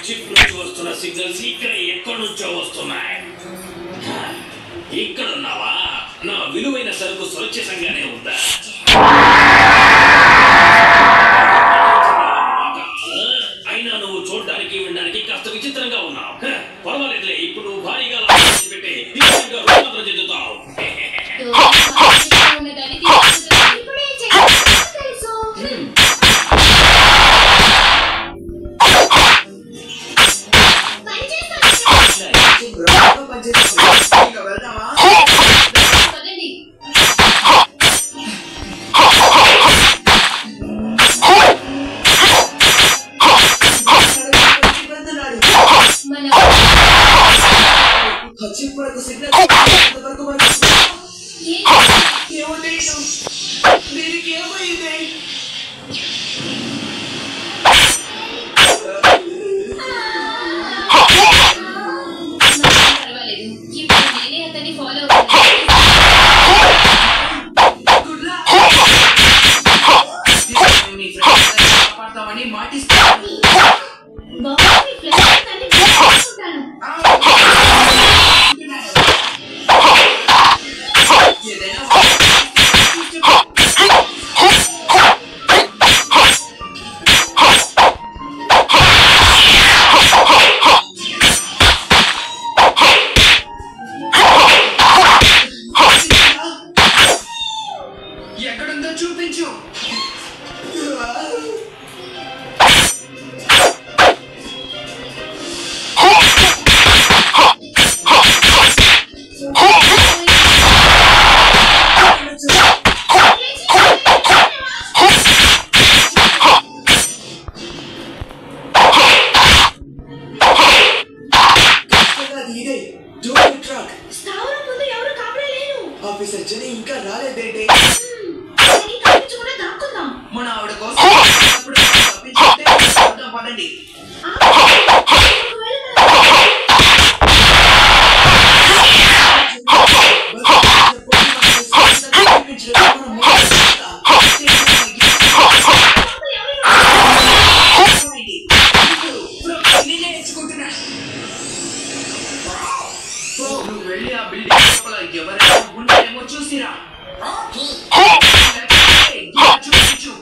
Chip నుంచి వస్తున్న signals ఇక్కడ ఎక్కడి నుంచో వస్తున్నాయి. ఇక్కడున్నావా? నా విలువైన సరుకు స్వచ్ఛంగానే ఉందా? అయినా నువ్వు చూడడానికి వినడానికి కాస్త విచిత్రంగా ఉన్నావు. పర్వాలేదులే, ఇప్పుడు నువ్వు భారీగా పెట్టి రూపాంతరం చెందుతావు. ఇంకా రాలేదేంటి? మన ఆవిడ కోసం పడండి. నువ్వు వెళ్ళి ఆ బిల్డింగ్ లోపల ఎవరైనా ఉన్నారేమో చూసిరా. చూపించు.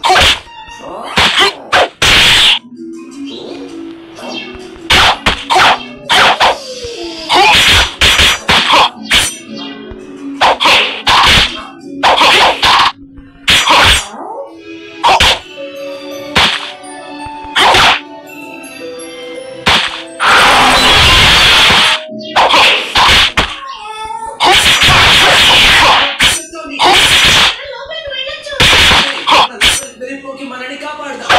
మనని కాపాడదాం.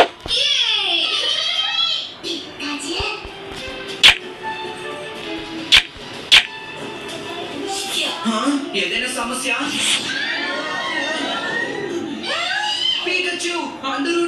ఏదైనా సమస్య? పికాచు అందరూ